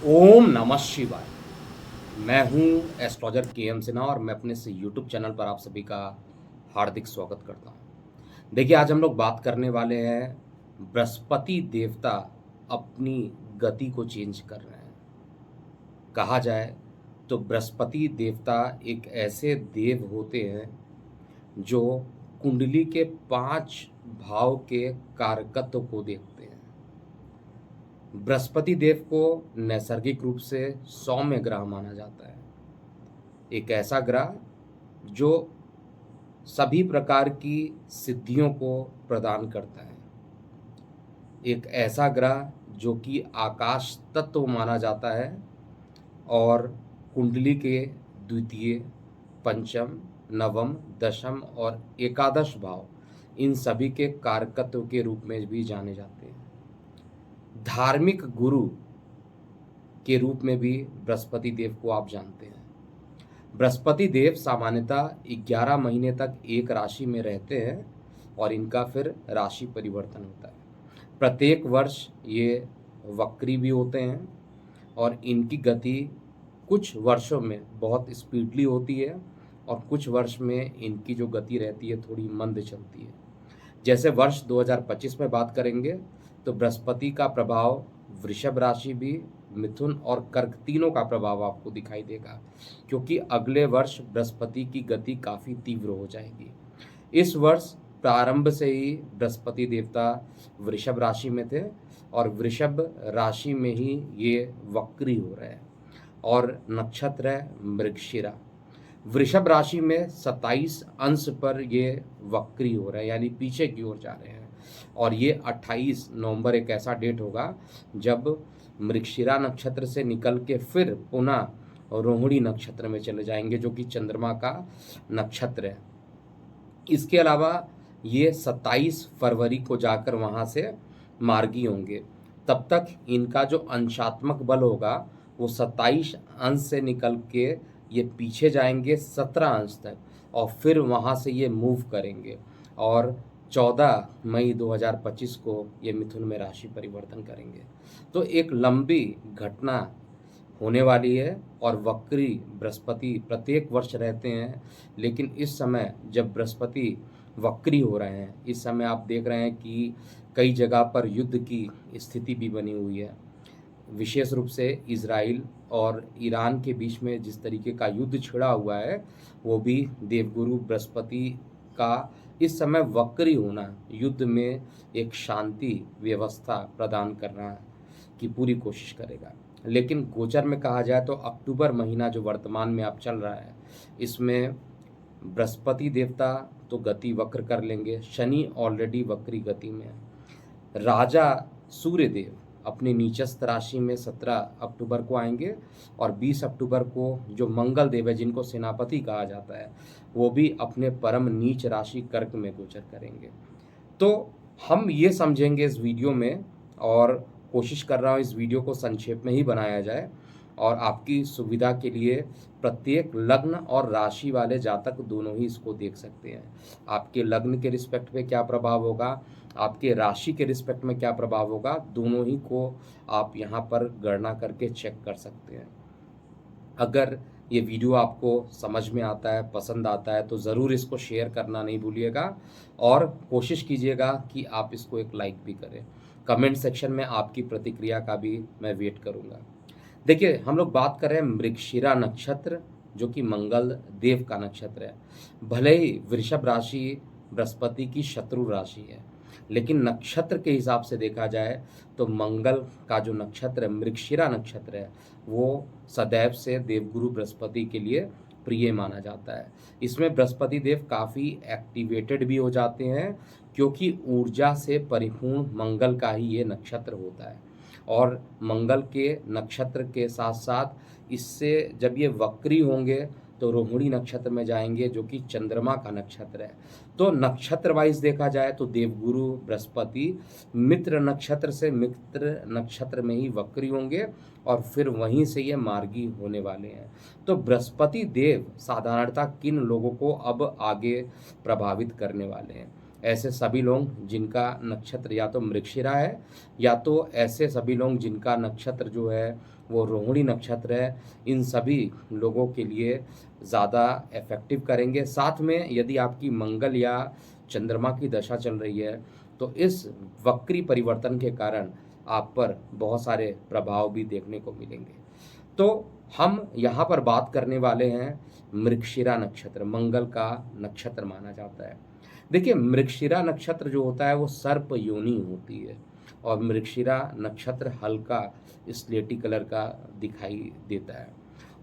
ओम नमः शिवाय। मैं हूं एस्ट्रोलॉजर के एम सिन्हा और मैं अपने इस यूट्यूब चैनल पर आप सभी का हार्दिक स्वागत करता हूं। देखिए, आज हम लोग बात करने वाले हैं बृहस्पति देवता अपनी गति को चेंज कर रहे हैं। कहा जाए तो बृहस्पति देवता एक ऐसे देव होते हैं जो कुंडली के 5 भाव के कारकत्व को देखते हैं। बृहस्पति देव को नैसर्गिक रूप से सौम्य ग्रह माना जाता है। एक ऐसा ग्रह जो सभी प्रकार की सिद्धियों को प्रदान करता है। एक ऐसा ग्रह जो कि आकाश तत्व माना जाता है और कुंडली के द्वितीय, पंचम, नवम, दशम और एकादश भाव इन सभी के कारकत्व के रूप में भी जाने जाते हैं। धार्मिक गुरु के रूप में भी बृहस्पति देव को आप जानते हैं। बृहस्पति देव सामान्यतः 11 महीने तक एक राशि में रहते हैं और इनका फिर राशि परिवर्तन होता है। प्रत्येक वर्ष ये वक्री भी होते हैं और इनकी गति कुछ वर्षों में बहुत स्पीडली होती है और कुछ वर्ष में इनकी जो गति रहती है थोड़ी मंद चलती है। जैसे वर्ष 2025 में बात करेंगे तो बृहस्पति का प्रभाव वृषभ राशि भी, मिथुन और कर्क तीनों का प्रभाव आपको दिखाई देगा, क्योंकि अगले वर्ष बृहस्पति की गति काफ़ी तीव्र हो जाएगी। इस वर्ष प्रारंभ से ही बृहस्पति देवता वृषभ राशि में थे और वृषभ राशि में ही ये वक्री हो रहे हैं और नक्षत्र है मृगशिरा। वृषभ राशि में 27 अंश पर ये वक्री हो रहे हैं, यानी पीछे की ओर जा रहे हैं। और ये 28 नवंबर एक ऐसा डेट होगा जब मृगशिरा नक्षत्र से निकल के फिर पुनः रोहिणी नक्षत्र में चले जाएंगे, जो कि चंद्रमा का नक्षत्र है। इसके अलावा ये 27 फरवरी को जाकर वहाँ से मार्गी होंगे। तब तक इनका जो अंशात्मक बल होगा वो 27 अंश से निकल के ये पीछे जाएंगे 17 अंश तक और फिर वहाँ से ये मूव करेंगे और 14 मई 2025 को ये मिथुन में राशि परिवर्तन करेंगे। तो एक लंबी घटना होने वाली है और वक्री बृहस्पति प्रत्येक वर्ष रहते हैं, लेकिन इस समय जब बृहस्पति वक्री हो रहे हैं, इस समय आप देख रहे हैं कि कई जगह पर युद्ध की स्थिति भी बनी हुई है। विशेष रूप से इजराइल और ईरान के बीच में जिस तरीके का युद्ध छिड़ा हुआ है, वो भी देवगुरु बृहस्पति का इस समय वक्री होना युद्ध में एक शांति व्यवस्था प्रदान करना की पूरी कोशिश करेगा। लेकिन गोचर में कहा जाए तो अक्टूबर महीना जो वर्तमान में अब चल रहा है, इसमें बृहस्पति देवता तो गति वक्र कर लेंगे, शनि ऑलरेडी वक्री गति में है। राजा सूर्य देव अपनी नीचस्थ राशि में 17 अक्टूबर को आएंगे और 20 अक्टूबर को जो मंगल देव है, जिनको सेनापति कहा जाता है, वो भी अपने परम नीच राशि कर्क में गोचर करेंगे। तो हम ये समझेंगे इस वीडियो में, और कोशिश कर रहा हूँ इस वीडियो को संक्षेप में ही बनाया जाए और आपकी सुविधा के लिए प्रत्येक लग्न और राशि वाले जातक दोनों ही इसको देख सकते हैं। आपके लग्न के रिस्पेक्ट पे क्या प्रभाव होगा, आपके राशि के रिस्पेक्ट में क्या प्रभाव होगा, दोनों ही को आप यहाँ पर गणना करके चेक कर सकते हैं। अगर ये वीडियो आपको समझ में आता है, पसंद आता है, तो ज़रूर इसको शेयर करना नहीं भूलिएगा और कोशिश कीजिएगा कि आप इसको एक लाइक भी करें। कमेंट सेक्शन में आपकी प्रतिक्रिया का भी मैं वेट करूँगा। देखिए, हम लोग बात कर रहे हैं मृगशिरा नक्षत्र, जो कि मंगल देव का नक्षत्र है। भले ही वृषभ राशि बृहस्पति की शत्रु राशि है, लेकिन नक्षत्र के हिसाब से देखा जाए तो मंगल का जो नक्षत्र है, मृगशिरा नक्षत्र है, वो सदैव से देवगुरु बृहस्पति के लिए प्रिय माना जाता है। इसमें बृहस्पति देव काफ़ी एक्टिवेटेड भी हो जाते हैं, क्योंकि ऊर्जा से परिपूर्ण मंगल का ही ये नक्षत्र होता है। और मंगल के नक्षत्र के साथ साथ इससे जब ये वक्री होंगे तो रोहिणी नक्षत्र में जाएंगे, जो कि चंद्रमा का नक्षत्र है। तो नक्षत्र वाइज देखा जाए तो देवगुरु बृहस्पति मित्र नक्षत्र से मित्र नक्षत्र में ही वक्री होंगे और फिर वहीं से ये मार्गी होने वाले हैं। तो बृहस्पति देव साधारणतः किन लोगों को अब आगे प्रभावित करने वाले हैं? ऐसे सभी लोग जिनका नक्षत्र या तो मृगशिरा है, या तो ऐसे सभी लोग जिनका नक्षत्र जो है वो रोहिणी नक्षत्र है, इन सभी लोगों के लिए ज़्यादा इफ़ेक्टिव करेंगे। साथ में यदि आपकी मंगल या चंद्रमा की दशा चल रही है, तो इस वक्री परिवर्तन के कारण आप पर बहुत सारे प्रभाव भी देखने को मिलेंगे। तो हम यहाँ पर बात करने वाले हैं मृगशिरा नक्षत्र, मंगल का नक्षत्र माना जाता है। देखिए, मृगशिरा नक्षत्र जो होता है वो सर्प योनि होती है, और मृगशिरा नक्षत्र हल्का स्लेटी कलर का दिखाई देता है।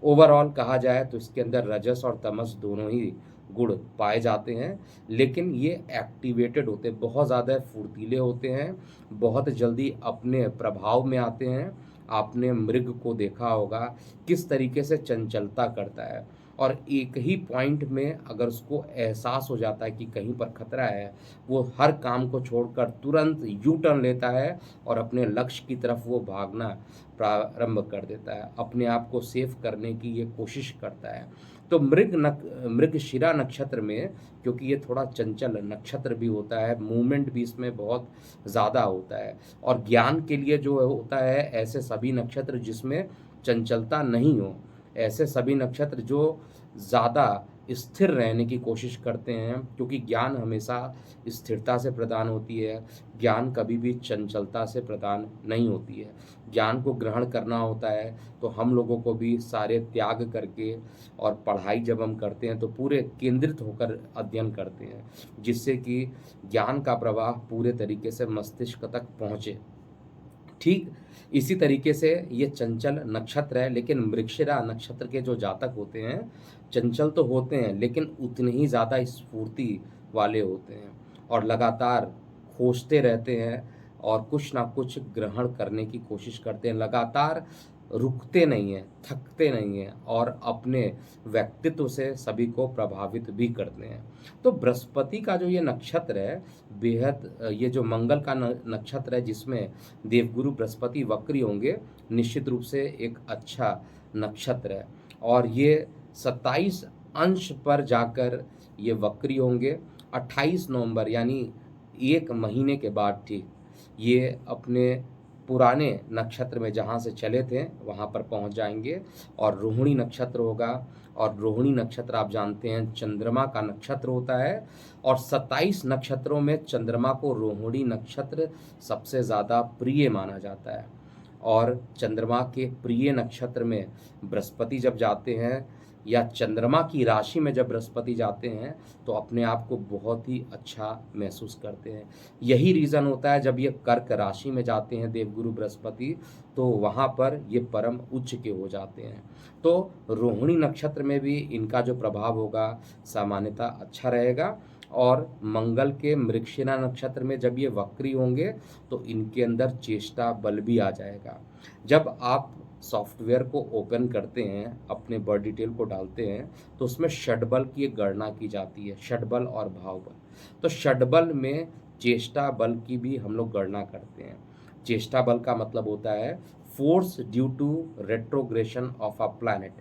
ओवरऑल कहा जाए तो इसके अंदर रजस और तमस दोनों ही गुण पाए जाते हैं, लेकिन ये एक्टिवेटेड होते हैं, बहुत ज़्यादा फुर्तीले होते हैं, बहुत जल्दी अपने प्रभाव में आते हैं। आपने मृग को देखा होगा किस तरीके से चंचलता करता है, और एक ही पॉइंट में अगर उसको एहसास हो जाता है कि कहीं पर खतरा है, वो हर काम को छोड़कर तुरंत यू टर्न लेता है और अपने लक्ष्य की तरफ वो भागना प्रारंभ कर देता है, अपने आप को सेफ करने की ये कोशिश करता है। तो मृगशिरा नक्षत्र में, क्योंकि ये थोड़ा चंचल नक्षत्र भी होता है, मूवमेंट भी इसमें बहुत ज़्यादा होता है, और ज्ञान के लिए जो होता है ऐसे सभी नक्षत्र जिसमें चंचलता नहीं हो, ऐसे सभी नक्षत्र जो ज़्यादा स्थिर रहने की कोशिश करते हैं, क्योंकि ज्ञान हमेशा स्थिरता से प्रदान होती है, ज्ञान कभी भी चंचलता से प्रदान नहीं होती है। ज्ञान को ग्रहण करना होता है तो हम लोगों को भी सारे त्याग करके, और पढ़ाई जब हम करते हैं तो पूरे केंद्रित होकर अध्ययन करते हैं, जिससे कि ज्ञान का प्रवाह पूरे तरीके से मस्तिष्क तक पहुँचे। ठीक इसी तरीके से ये चंचल नक्षत्र है, लेकिन मृगशिरा नक्षत्र के जो जातक होते हैं चंचल तो होते हैं, लेकिन उतने ही ज़्यादा स्फूर्ति वाले होते हैं, और लगातार खोजते रहते हैं और कुछ ना कुछ ग्रहण करने की कोशिश करते हैं, लगातार रुकते नहीं हैं, थकते नहीं हैं, और अपने व्यक्तित्व से सभी को प्रभावित भी करते हैं। तो बृहस्पति का जो ये नक्षत्र है, बेहद ये जो मंगल का नक्षत्र है जिसमें देवगुरु बृहस्पति वक्री होंगे, निश्चित रूप से एक अच्छा नक्षत्र है, और ये 27 अंश पर जाकर ये वक्री होंगे। 28 नवंबर यानी 1 महीने के बाद ठीक ये अपने पुराने नक्षत्र में जहाँ से चले थे वहाँ पर पहुँच जाएंगे, और रोहिणी नक्षत्र होगा, और रोहिणी नक्षत्र आप जानते हैं चंद्रमा का नक्षत्र होता है, और 27 नक्षत्रों में चंद्रमा को रोहिणी नक्षत्र सबसे ज़्यादा प्रिय माना जाता है। और चंद्रमा के प्रिय नक्षत्र में बृहस्पति जब जाते हैं, या चंद्रमा की राशि में जब बृहस्पति जाते हैं, तो अपने आप को बहुत ही अच्छा महसूस करते हैं। यही रीज़न होता है जब ये कर्क राशि में जाते हैं देवगुरु बृहस्पति, तो वहाँ पर ये परम उच्च के हो जाते हैं। तो रोहिणी नक्षत्र में भी इनका जो प्रभाव होगा सामान्यतः अच्छा रहेगा, और मंगल के मृगशिरा नक्षत्र में जब ये वक्री होंगे तो इनके अंदर चेष्टा बल भी आ जाएगा। जब आप सॉफ्टवेयर को ओपन करते हैं, अपने बर्थ डिटेल को डालते हैं, तो उसमें षडबल की एक गणना की जाती है, षडबल और भावबल। तो षडबल में चेष्टा बल की भी हम लोग गणना करते हैं। चेष्टा बल का मतलब होता है force due to retrogression of a planet,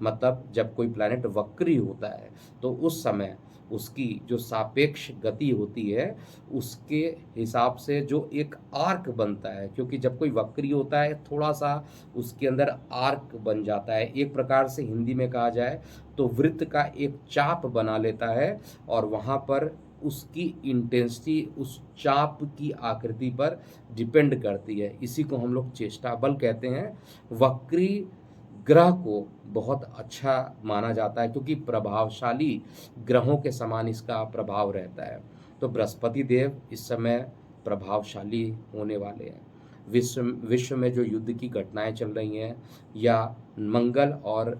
मतलब जब कोई प्लैनेट वक्री होता है तो उस समय उसकी जो सापेक्ष गति होती है उसके हिसाब से जो एक आर्क बनता है, क्योंकि जब कोई वक्री होता है थोड़ा सा उसके अंदर आर्क बन जाता है, एक प्रकार से हिंदी में कहा जाए तो वृत्त का एक चाप बना लेता है, और वहाँ पर उसकी इंटेंसिटी उस चाप की आकृति पर डिपेंड करती है। इसी को हम लोग चेष्टा बल कहते हैं। वक्री ग्रह को बहुत अच्छा माना जाता है, क्योंकि प्रभावशाली ग्रहों के समान इसका प्रभाव रहता है। तो बृहस्पति देव इस समय प्रभावशाली होने वाले हैं। विश्व में जो युद्ध की घटनाएं चल रही हैं, या मंगल और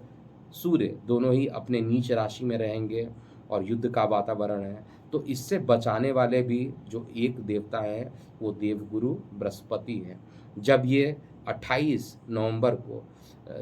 सूर्य दोनों ही अपने नीच राशि में रहेंगे और युद्ध का वातावरण है, तो इससे बचाने वाले भी जो एक देवता है वो देवगुरु बृहस्पति है। जब ये 28 नवंबर को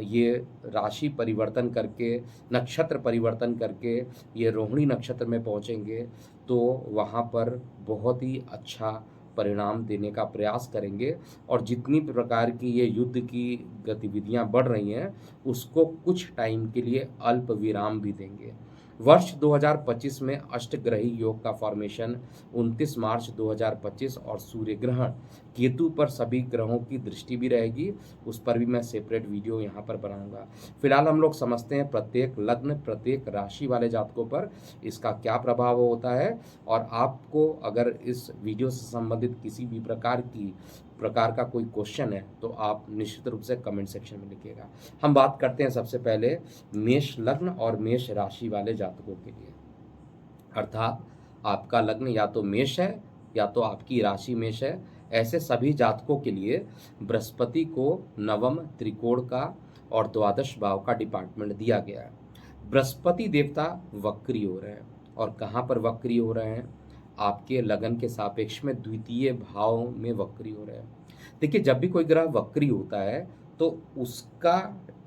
ये राशि परिवर्तन करके, नक्षत्र परिवर्तन करके ये रोहिणी नक्षत्र में पहुंचेंगे, तो वहाँ पर बहुत ही अच्छा परिणाम देने का प्रयास करेंगे, और जितनी प्रकार की ये युद्ध की गतिविधियां बढ़ रही हैं उसको कुछ टाइम के लिए अल्प विराम भी देंगे। वर्ष 2025 में अष्टग्रही योग का फॉर्मेशन 29 मार्च 2025 और सूर्य ग्रहण केतु पर सभी ग्रहों की दृष्टि भी रहेगी, उस पर भी मैं सेपरेट वीडियो यहाँ पर बनाऊंगा। फिलहाल हम लोग समझते हैं प्रत्येक लग्न प्रत्येक राशि वाले जातकों पर इसका क्या प्रभाव होता है। और आपको अगर इस वीडियो से संबंधित किसी भी प्रकार का कोई क्वेश्चन है तो आप निश्चित रूप से कमेंट सेक्शन में लिखिएगा। हम बात करते हैं सबसे पहले मेष लग्न और मेष राशि वाले जातकों के लिए, अर्थात आपका लग्न या तो मेष है या तो आपकी राशि मेष है। ऐसे सभी जातकों के लिए बृहस्पति को नवम त्रिकोण का और द्वादश भाव का डिपार्टमेंट दिया गया है। बृहस्पति देवता वक्री हो रहे हैं, और कहाँ पर वक्री हो रहे हैं? आपके लगन के सापेक्ष में द्वितीय भाव में वक्री हो रहे हैं। देखिए, जब भी कोई ग्रह वक्री होता है तो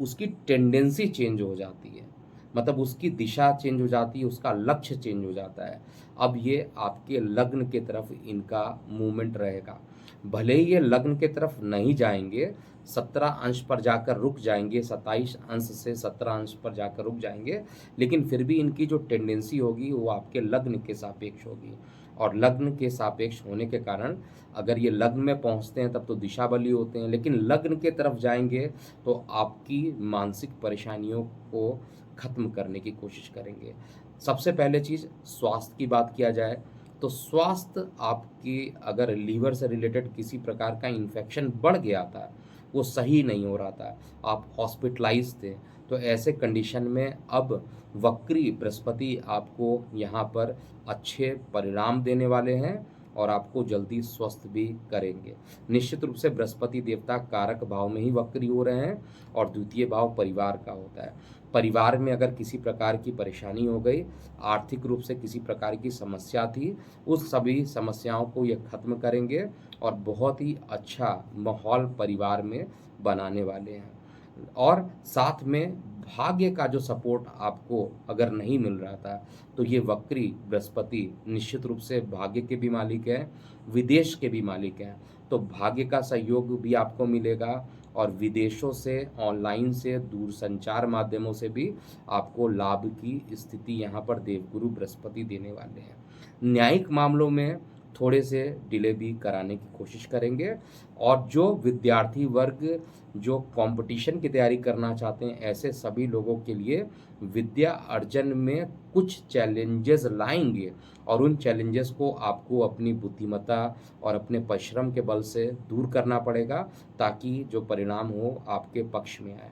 उसकी टेंडेंसी चेंज हो जाती है, मतलब उसकी दिशा चेंज हो जाती है, उसका लक्ष्य चेंज हो जाता है। अब ये आपके लग्न के तरफ इनका मूवमेंट रहेगा। भले ही ये लग्न के तरफ नहीं जाएंगे, 17 अंश पर जाकर रुक जाएंगे, 27 अंश से 17 अंश पर जाकर रुक जाएंगे, लेकिन फिर भी इनकी जो टेंडेंसी होगी वो आपके लग्न के सापेक्ष होगी। और लग्न के सापेक्ष होने के कारण अगर ये लग्न में पहुंचते हैं तब तो दिशा बली होते हैं, लेकिन लग्न के तरफ जाएंगे तो आपकी मानसिक परेशानियों को खत्म करने की कोशिश करेंगे। सबसे पहले चीज़ स्वास्थ्य की बात किया जाए तो स्वास्थ्य आपकी अगर लीवर से रिलेटेड किसी प्रकार का इन्फेक्शन बढ़ गया था, वो सही नहीं हो रहा था, आप हॉस्पिटलाइज थे, तो ऐसे कंडीशन में अब वक्री बृहस्पति आपको यहाँ पर अच्छे परिणाम देने वाले हैं और आपको जल्दी स्वस्थ भी करेंगे। निश्चित रूप से बृहस्पति देवता कारक भाव में ही वक्री हो रहे हैं और द्वितीय भाव परिवार का होता है। परिवार में अगर किसी प्रकार की परेशानी हो गई, आर्थिक रूप से किसी प्रकार की समस्या थी, उस सभी समस्याओं को ये खत्म करेंगे और बहुत ही अच्छा माहौल परिवार में बनाने वाले हैं। और साथ में भाग्य का जो सपोर्ट आपको अगर नहीं मिल रहा था तो ये वक्री बृहस्पति निश्चित रूप से भाग्य के भी मालिक हैं, विदेश के भी मालिक हैं, तो भाग्य का सहयोग भी आपको मिलेगा और विदेशों से, ऑनलाइन से, दूरसंचार माध्यमों से भी आपको लाभ की स्थिति यहाँ पर देवगुरु बृहस्पति देने वाले हैं। न्यायिक मामलों में थोड़े से डिले भी कराने की कोशिश करेंगे। और जो विद्यार्थी वर्ग जो कंपटीशन की तैयारी करना चाहते हैं, ऐसे सभी लोगों के लिए विद्या अर्जन में कुछ चैलेंजेस लाएंगे और उन चैलेंजेस को आपको अपनी बुद्धिमत्ता और अपने परिश्रम के बल से दूर करना पड़ेगा ताकि जो परिणाम हो आपके पक्ष में आए।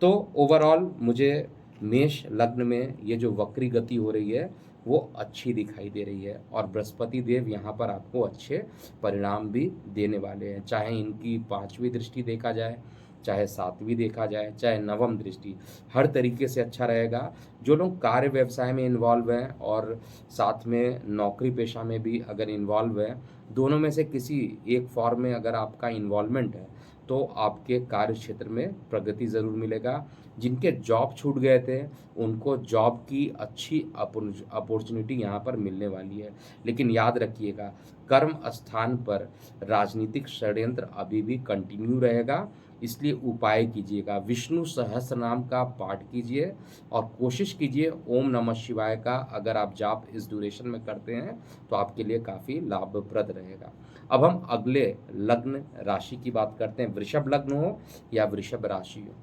तो ओवरऑल मुझे मेष लग्न में ये जो वक्री गति हो रही है वो अच्छी दिखाई दे रही है और बृहस्पति देव यहाँ पर आपको अच्छे परिणाम भी देने वाले हैं, चाहे इनकी 5वीं दृष्टि देखा जाए, चाहे 7वीं देखा जाए, चाहे नवम दृष्टि, हर तरीके से अच्छा रहेगा। जो लोग कार्य व्यवसाय में इन्वॉल्व हैं और साथ में नौकरी पेशा में भी अगर इन्वॉल्व हैं, दोनों में से किसी एक फॉर्म में अगर आपका इन्वॉल्वमेंट है तो आपके कार्य क्षेत्र में प्रगति ज़रूर मिलेगा। जिनके जॉब छूट गए थे उनको जॉब की अच्छी अपॉर्चुनिटी यहाँ पर मिलने वाली है, लेकिन याद रखिएगा कर्म स्थान पर राजनीतिक षड्यंत्र अभी भी कंटिन्यू रहेगा, इसलिए उपाय कीजिएगा, विष्णु सहस्त्र नाम का पाठ कीजिए और कोशिश कीजिए ओम नमः शिवाय का अगर आप जाप इस ड्यूरेशन में करते हैं तो आपके लिए काफ़ी लाभप्रद रहेगा। अब हम अगले लग्न राशि की बात करते हैं, वृषभ लग्न हो या वृषभ राशि हो।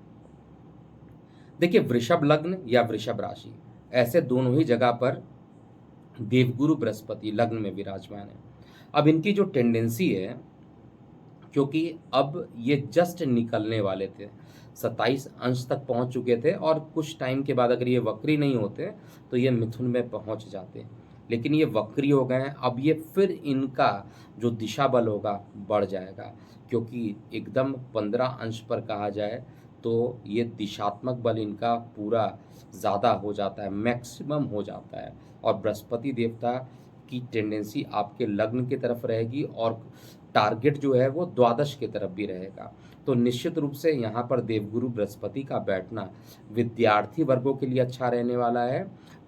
देखिए, वृषभ लग्न या वृषभ राशि, ऐसे दोनों ही जगह पर देवगुरु बृहस्पति लग्न में विराजमान है। अब इनकी जो टेंडेंसी है, क्योंकि अब ये जस्ट निकलने वाले थे, 27 अंश तक पहुंच चुके थे और कुछ टाइम के बाद अगर ये वक्री नहीं होते तो ये मिथुन में पहुंच जाते, लेकिन ये वक्री हो गए हैं। अब ये फिर इनका जो दिशा बल होगा बढ़ जाएगा, क्योंकि एकदम 15 अंश पर कहा जाए तो ये दिशात्मक बल इनका पूरा ज़्यादा हो जाता है, मैक्सिमम हो जाता है। और बृहस्पति देवता की टेंडेंसी आपके लग्न की तरफ रहेगी और टारगेट जो है वो द्वादश की तरफ भी रहेगा। तो निश्चित रूप से यहाँ पर देवगुरु बृहस्पति का बैठना विद्यार्थी वर्गों के लिए अच्छा रहने वाला है।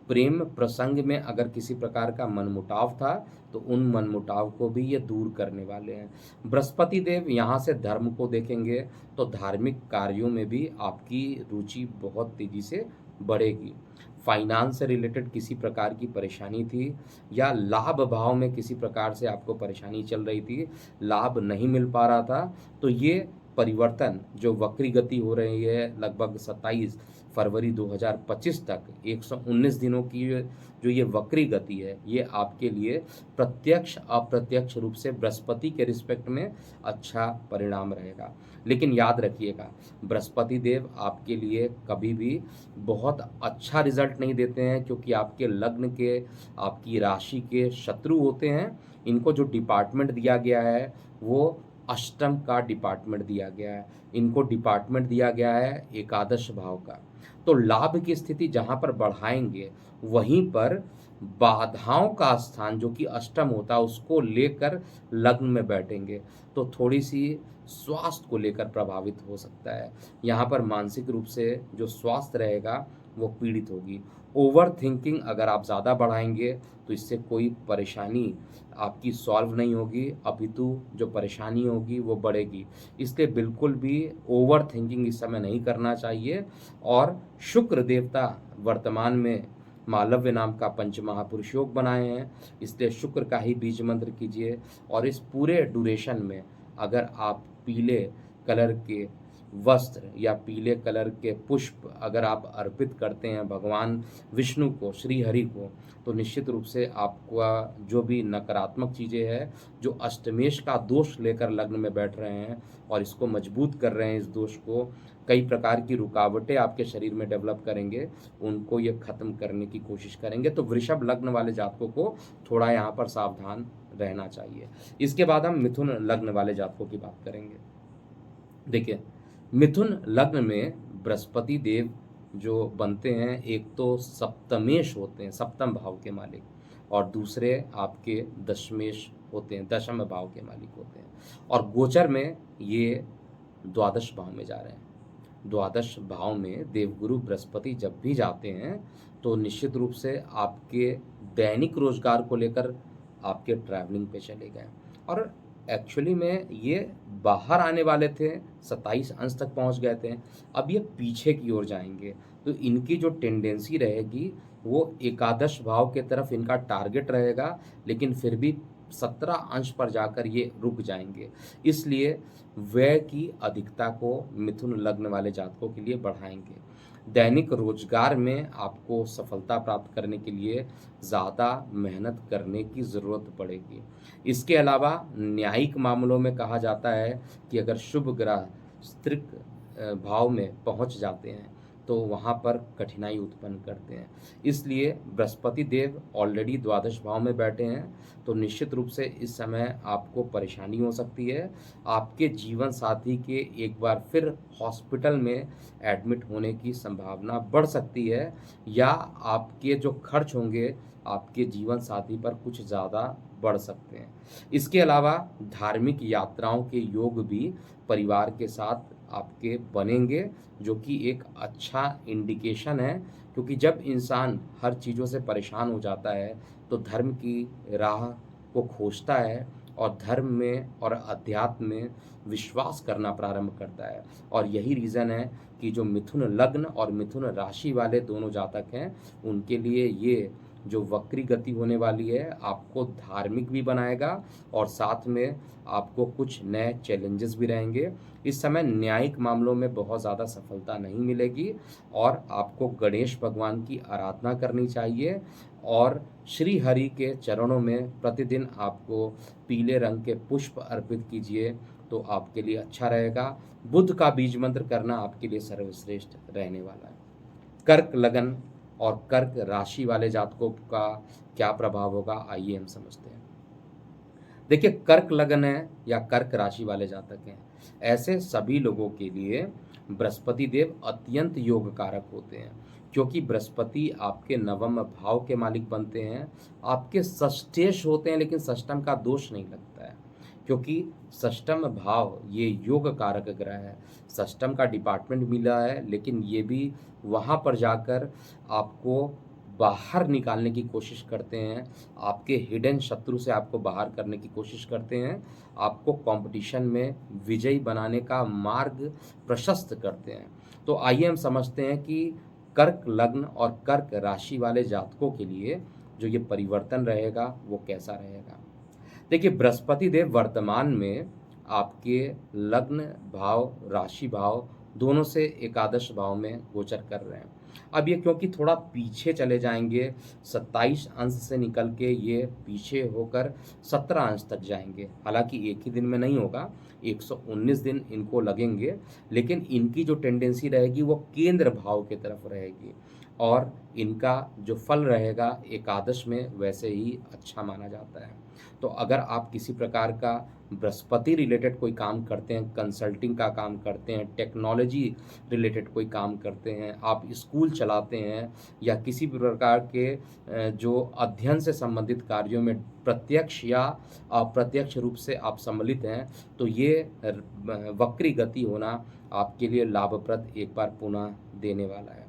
प्रेम प्रसंग में अगर किसी प्रकार का मनमुटाव था तो उन मनमुटाव को भी ये दूर करने वाले हैं। बृहस्पति देव यहाँ से धर्म को देखेंगे तो धार्मिक कार्यों में भी आपकी रुचि बहुत तेजी से बढ़ेगी। फाइनेंस से रिलेटेड किसी प्रकार की परेशानी थी, या लाभ भाव में किसी प्रकार से आपको परेशानी चल रही थी, लाभ नहीं मिल पा रहा था, तो ये परिवर्तन जो वक्री गति हो रही है लगभग 27 फरवरी 2025 तक 119 दिनों की जो ये वक्री गति है, ये आपके लिए प्रत्यक्ष अप्रत्यक्ष रूप से बृहस्पति के रिस्पेक्ट में अच्छा परिणाम रहेगा। लेकिन याद रखिएगा, बृहस्पति देव आपके लिए कभी भी बहुत अच्छा रिजल्ट नहीं देते हैं, क्योंकि आपके लग्न के, आपकी राशि के शत्रु होते हैं। इनको जो डिपार्टमेंट दिया गया है वो अष्टम का डिपार्टमेंट दिया गया है, इनको डिपार्टमेंट दिया गया है एकादश भाव का। तो लाभ की स्थिति जहाँ पर बढ़ाएंगे, वहीं पर बाधाओं का स्थान जो कि अष्टम होता है उसको लेकर लग्न में बैठेंगे, तो थोड़ी सी स्वास्थ्य को लेकर प्रभावित हो सकता है। यहाँ पर मानसिक रूप से जो स्वास्थ्य रहेगा वो पीड़ित होगी। ओवर थिंकिंग अगर आप ज़्यादा बढ़ाएंगे तो इससे कोई परेशानी आपकी सॉल्व नहीं होगी, अपितु जो परेशानी होगी वो बढ़ेगी। इसलिए बिल्कुल भी ओवर थिंकिंग इस समय नहीं करना चाहिए। और शुक्र देवता वर्तमान में मालव्य नाम का पंचमहापुरुष योग बनाए हैं, इसलिए शुक्र का ही बीज मंत्र कीजिए। और इस पूरे ड्यूरेशन में अगर आप पीले कलर के वस्त्र या पीले कलर के पुष्प अगर आप अर्पित करते हैं भगवान विष्णु को, श्री हरि को, तो निश्चित रूप से आपका जो भी नकारात्मक चीज़ें हैं, जो अष्टमेश का दोष लेकर लग्न में बैठ रहे हैं और इसको मजबूत कर रहे हैं, इस दोष को कई प्रकार की रुकावटें आपके शरीर में डेवलप करेंगे, उनको ये खत्म करने की कोशिश करेंगे। तो वृषभ लग्न वाले जातकों को थोड़ा यहाँ पर सावधान रहना चाहिए। इसके बाद हम मिथुन लग्न वाले जातकों की बात करेंगे। देखिए, मिथुन लग्न में बृहस्पति देव जो बनते हैं, एक तो सप्तमेश होते हैं, सप्तम भाव के मालिक, और दूसरे आपके दशमेश होते हैं, दशम भाव के मालिक होते हैं। और गोचर में ये द्वादश भाव में जा रहे हैं। द्वादश भाव में देवगुरु बृहस्पति जब भी जाते हैं तो निश्चित रूप से आपके दैनिक रोजगार को लेकर आपके ट्रैवलिंग पे चले गए। और एक्चुअली में ये बाहर आने वाले थे, 27 अंश तक पहुंच गए थे, अब ये पीछे की ओर जाएंगे। तो इनकी जो टेंडेंसी रहेगी वो एकादश भाव के तरफ इनका टारगेट रहेगा, लेकिन फिर भी 17 अंश पर जाकर ये रुक जाएंगे। इसलिए व्यय की अधिकता को मिथुन लग्न वाले जातकों के लिए बढ़ाएंगे। दैनिक रोजगार में आपको सफलता प्राप्त करने के लिए ज़्यादा मेहनत करने की ज़रूरत पड़ेगी। इसके अलावा न्यायिक मामलों में कहा जाता है कि अगर शुभ ग्रह स्त्रीक भाव में पहुंच जाते हैं तो वहाँ पर कठिनाई उत्पन्न करते हैं। इसलिए बृहस्पति देव ऑलरेडी द्वादश भाव में बैठे हैं, तो निश्चित रूप से इस समय आपको परेशानी हो सकती है। आपके जीवन साथी के एक बार फिर हॉस्पिटल में एडमिट होने की संभावना बढ़ सकती है, या आपके जो खर्च होंगे आपके जीवन साथी पर कुछ ज़्यादा बढ़ सकते हैं। इसके अलावा धार्मिक यात्राओं के योग भी परिवार के साथ आपके बनेंगे, जो कि एक अच्छा इंडिकेशन है, क्योंकि जब इंसान हर चीज़ों से परेशान हो जाता है तो धर्म की राह को खोजता है और धर्म में और अध्यात्म में विश्वास करना प्रारंभ करता है। और यही रीज़न है कि जो मिथुन लग्न और मिथुन राशि वाले दोनों जातक हैं, उनके लिए ये जो वक्री गति होने वाली है आपको धार्मिक भी बनाएगा और साथ में आपको कुछ नए चैलेंजेस भी रहेंगे। इस समय न्यायिक मामलों में बहुत ज़्यादा सफलता नहीं मिलेगी और आपको गणेश भगवान की आराधना करनी चाहिए और श्री हरि के चरणों में प्रतिदिन आपको पीले रंग के पुष्प अर्पित कीजिए, तो आपके लिए अच्छा रहेगा। बुध का बीज मंत्र करना आपके लिए सर्वश्रेष्ठ रहने वाला है। कर्क लगन और कर्क राशि वाले जातकों का क्या प्रभाव होगा, आइए हम समझते हैं। देखिए, कर्क लगन है या कर्क राशि वाले जातक हैं, ऐसे सभी लोगों के लिए बृहस्पति देव अत्यंत योग कारक होते हैं, क्योंकि बृहस्पति आपके नवम भाव के मालिक बनते हैं, आपके षष्ठेश होते हैं, लेकिन षष्ठम का दोष नहीं लगता है, क्योंकि षष्ठम भाव ये योग कारक ग्रह है। षष्ठम का डिपार्टमेंट मिला है, लेकिन ये भी वहाँ पर जाकर आपको बाहर निकालने की कोशिश करते हैं, आपके हिडन शत्रु से आपको बाहर करने की कोशिश करते हैं, आपको कंपटीशन में विजयी बनाने का मार्ग प्रशस्त करते हैं। तो आइए हम समझते हैं कि कर्क लग्न और कर्क राशि वाले जातकों के लिए जो ये परिवर्तन रहेगा वो कैसा रहेगा। देखिए, बृहस्पति देव वर्तमान में आपके लग्न भाव, राशि भाव दोनों से एकादश भाव में गोचर कर रहे हैं। अब ये क्योंकि थोड़ा पीछे चले जाएंगे, 27 अंश से निकल के ये पीछे होकर 17 अंश तक जाएंगे। हालांकि एक ही दिन में नहीं होगा, 119 दिन इनको लगेंगे, लेकिन इनकी जो टेंडेंसी रहेगी वो केंद्र भाव की तरफ रहेगी और इनका जो फल रहेगा एकादश में वैसे ही अच्छा माना जाता है। तो अगर आप किसी प्रकार का बृहस्पति रिलेटेड कोई काम करते हैं, कंसल्टिंग का काम करते हैं, टेक्नोलॉजी रिलेटेड कोई काम करते हैं, आप स्कूल चलाते हैं या किसी भी प्रकार के जो अध्ययन से संबंधित कार्यों में प्रत्यक्ष या अप्रत्यक्ष रूप से आप सम्मिलित हैं, तो ये वक्री गति होना आपके लिए लाभप्रद एक बार पुनः देने वाला है।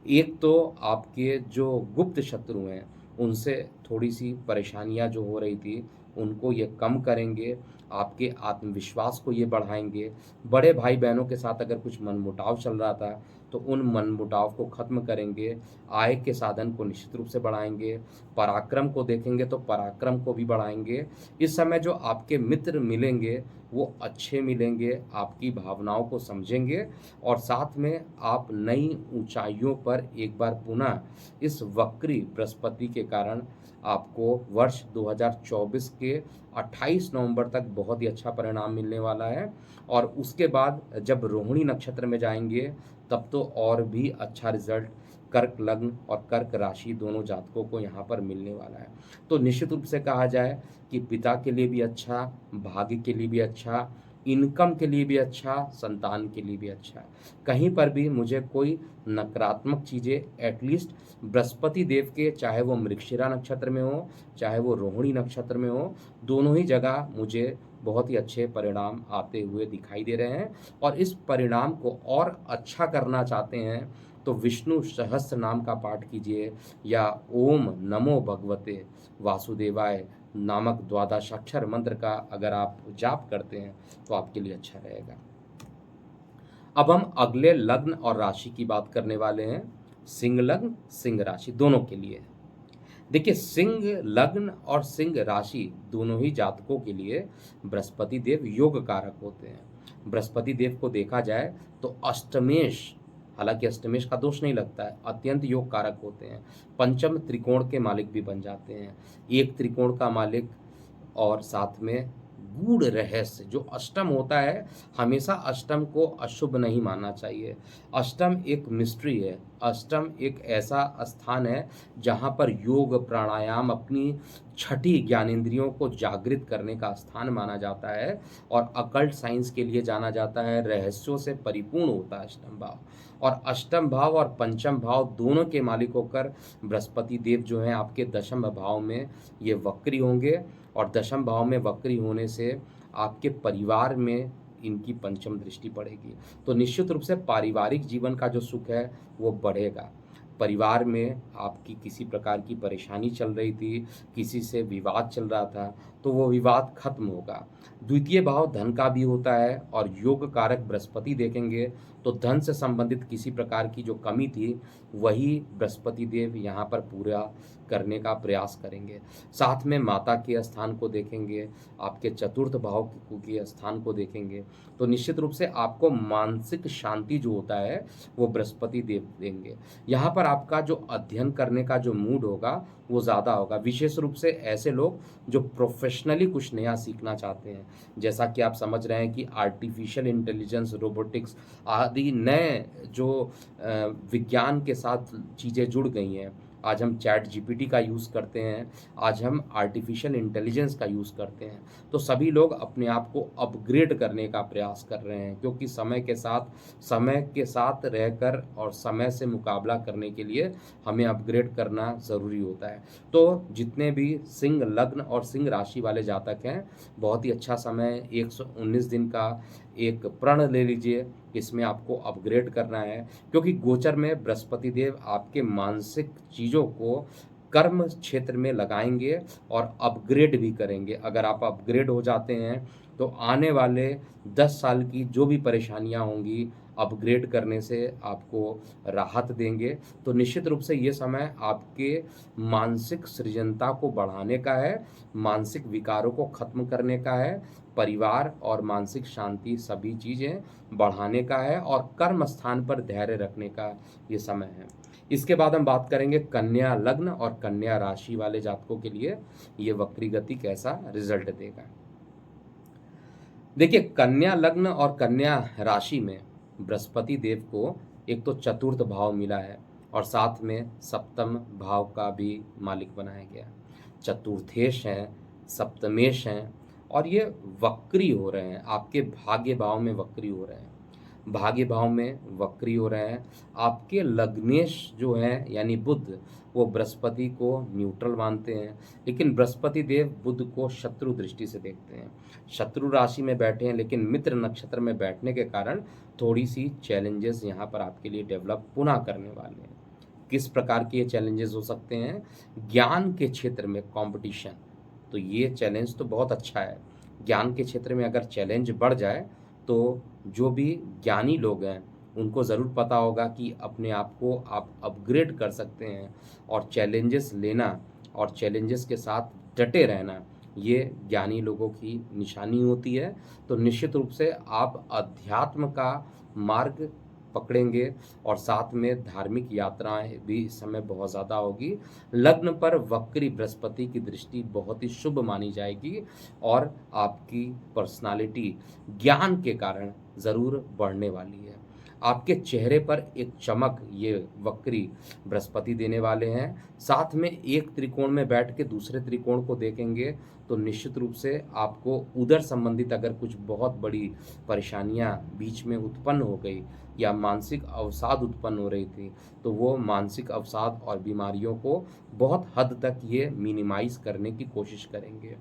एक तो आपके जो गुप्त शत्रु हैं उनसे थोड़ी सी परेशानियां जो हो रही थी उनको ये कम करेंगे, आपके आत्मविश्वास को ये बढ़ाएंगे। बड़े भाई बहनों के साथ अगर कुछ मनमुटाव चल रहा था तो उन मनमुटाव को खत्म करेंगे, आय के साधन को निश्चित रूप से बढ़ाएंगे, पराक्रम को देखेंगे तो पराक्रम को भी बढ़ाएंगे। इस समय जो आपके मित्र मिलेंगे वो अच्छे मिलेंगे, आपकी भावनाओं को समझेंगे और साथ में आप नई ऊंचाइयों पर एक बार पुनः इस वक्री बृहस्पति के कारण आपको वर्ष 2024 के 28 नवंबर तक बहुत ही अच्छा परिणाम मिलने वाला है और उसके बाद जब रोहिणी नक्षत्र में जाएंगे तब तो और भी अच्छा रिजल्ट कर्क लग्न और कर्क राशि दोनों जातकों को यहाँ पर मिलने वाला है। तो निश्चित रूप से कहा जाए कि पिता के लिए भी अच्छा, भाग्य के लिए भी अच्छा, इनकम के लिए भी अच्छा, संतान के लिए भी अच्छा है। कहीं पर भी मुझे कोई नकारात्मक चीज़ें एटलीस्ट बृहस्पति देव के, चाहे वो मृगशिरा नक्षत्र में हो चाहे वो रोहिणी नक्षत्र में हो, दोनों ही जगह मुझे बहुत ही अच्छे परिणाम आते हुए दिखाई दे रहे हैं। और इस परिणाम को और अच्छा करना चाहते हैं तो विष्णु सहस्त्र नाम का पाठ कीजिए या ओम नमो भगवते वासुदेवाय नामक द्वादशाक्षर मंत्र का अगर आप जाप करते हैं तो आपके लिए अच्छा रहेगा। अब हम अगले लग्न और राशि की बात करने वाले हैं, सिंह लग्न सिंह राशि दोनों के लिए। देखिए, सिंह लग्न और सिंह राशि दोनों ही जातकों के लिए बृहस्पति देव योग कारक होते हैं। बृहस्पति देव को देखा जाए तो अष्टमेश, हालांकि अष्टमेश का दोष नहीं लगता है, अत्यंत योग कारक होते हैं। पंचम त्रिकोण के मालिक भी बन जाते हैं, एक त्रिकोण का मालिक और साथ में गूढ़ रहस्य। जो अष्टम होता है, हमेशा अष्टम को अशुभ नहीं मानना चाहिए। अष्टम एक मिस्ट्री है, अष्टम एक ऐसा स्थान है जहाँ पर योग प्राणायाम अपनी छठी ज्ञानेंद्रियों को जागृत करने का स्थान माना जाता है और अकल्ट साइंस के लिए जाना जाता है। रहस्यों से परिपूर्ण होता है अष्टम भाव, और अष्टम भाव और पंचम भाव दोनों के मालिक होकर बृहस्पति देव जो हैं आपके दशम भाव में ये वक्री होंगे और दशम भाव में वक्री होने से आपके परिवार में इनकी पंचम दृष्टि पड़ेगी। तो निश्चित रूप से पारिवारिक जीवन का जो सुख है वो बढ़ेगा। परिवार में आपकी किसी प्रकार की परेशानी चल रही थी, किसी से विवाद चल रहा था, तो वो विवाद खत्म होगा। द्वितीय भाव धन का भी होता है और योग कारक बृहस्पति देखेंगे तो धन से संबंधित किसी प्रकार की जो कमी थी वही बृहस्पति देव यहाँ पर पूरा करने का प्रयास करेंगे। साथ में माता के स्थान को देखेंगे, आपके चतुर्थ भाव के स्थान को देखेंगे, तो निश्चित रूप से आपको मानसिक शांति जो होता है वो बृहस्पति देव देंगे। यहाँ पर आपका जो अध्ययन करने का जो मूड होगा वो ज़्यादा होगा, विशेष रूप से ऐसे लोग जो प्रोफेशनली कुछ नया सीखना चाहते हैं। जैसा कि आप समझ रहे हैं कि आर्टिफिशियल इंटेलिजेंस, रोबोटिक्स आदि नए जो विज्ञान के साथ चीज़ें जुड़ गई हैं। आज हम चैट जीपीटी का यूज़ करते हैं, आज हम आर्टिफिशियल इंटेलिजेंस का यूज़ करते हैं। तो सभी लोग अपने आप को अपग्रेड करने का प्रयास कर रहे हैं, क्योंकि समय के साथ रहकर और समय से मुकाबला करने के लिए हमें अपग्रेड करना ज़रूरी होता है। तो जितने भी सिंह लग्न और सिंह राशि वाले जातक हैं, बहुत ही अच्छा समय 119 दिन का एक प्रण ले लीजिए, इसमें आपको अपग्रेड करना है, क्योंकि गोचर में बृहस्पति देव आपके मानसिक चीज़ों को कर्म क्षेत्र में लगाएंगे और अपग्रेड भी करेंगे। अगर आप अपग्रेड हो जाते हैं तो आने वाले 10 साल की जो भी परेशानियां होंगी, अपग्रेड करने से आपको राहत देंगे। तो निश्चित रूप से ये समय आपके मानसिक सृजनता को बढ़ाने का है, मानसिक विकारों को खत्म करने का है, परिवार और मानसिक शांति सभी चीज़ें बढ़ाने का है और कर्म स्थान पर धैर्य रखने का ये समय है। इसके बाद हम बात करेंगे कन्या लग्न और कन्या राशि वाले जातकों के लिए ये वक्री गति कैसा रिजल्ट देगा। देखिए, कन्या लग्न और कन्या राशि में बृहस्पति देव को एक तो चतुर्थ भाव मिला है और साथ में सप्तम भाव का भी मालिक बनाया गया। चतुर्थेश हैं, सप्तमेश हैं और ये वक्री हो रहे हैं, आपके भाग्य भाव में वक्री हो रहे हैं। भाग्य भाव में वक्री हो रहे हैं। आपके लग्नेश जो हैं यानी बुध, वो बृहस्पति को न्यूट्रल मानते हैं, लेकिन बृहस्पति देव बुध को शत्रु दृष्टि से देखते हैं। शत्रु राशि में बैठे हैं, लेकिन मित्र नक्षत्र में बैठने के कारण थोड़ी सी चैलेंजेस यहाँ पर आपके लिए डेवलप पुनः करने वाले हैं। किस प्रकार के ये चैलेंजेस हो सकते हैं? ज्ञान के क्षेत्र में कंपटीशन, तो ये चैलेंज तो बहुत अच्छा है। ज्ञान के क्षेत्र में अगर चैलेंज बढ़ जाए तो जो भी ज्ञानी लोग हैं उनको ज़रूर पता होगा कि अपने आप को आप अपग्रेड कर सकते हैं और चैलेंजेस लेना और चैलेंजेस के साथ डटे रहना, ये ज्ञानी लोगों की निशानी होती है। तो निश्चित रूप से आप अध्यात्म का मार्ग पकड़ेंगे और साथ में धार्मिक यात्राएं भी इस समय बहुत ज़्यादा होगी। लग्न पर वक्री बृहस्पति की दृष्टि बहुत ही शुभ मानी जाएगी और आपकी पर्सनालिटी ज्ञान के कारण ज़रूर बढ़ने वाली है। आपके चेहरे पर एक चमक ये वक्री बृहस्पति देने वाले हैं। साथ में एक त्रिकोण में बैठ के दूसरे त्रिकोण को देखेंगे तो निश्चित रूप से आपको उदर संबंधित अगर कुछ बहुत बड़ी परेशानियां बीच में उत्पन्न हो गई या मानसिक अवसाद उत्पन्न हो रही थी, तो वो मानसिक अवसाद और बीमारियों को बहुत हद तक ये मिनिमाइज करने की कोशिश करेंगे,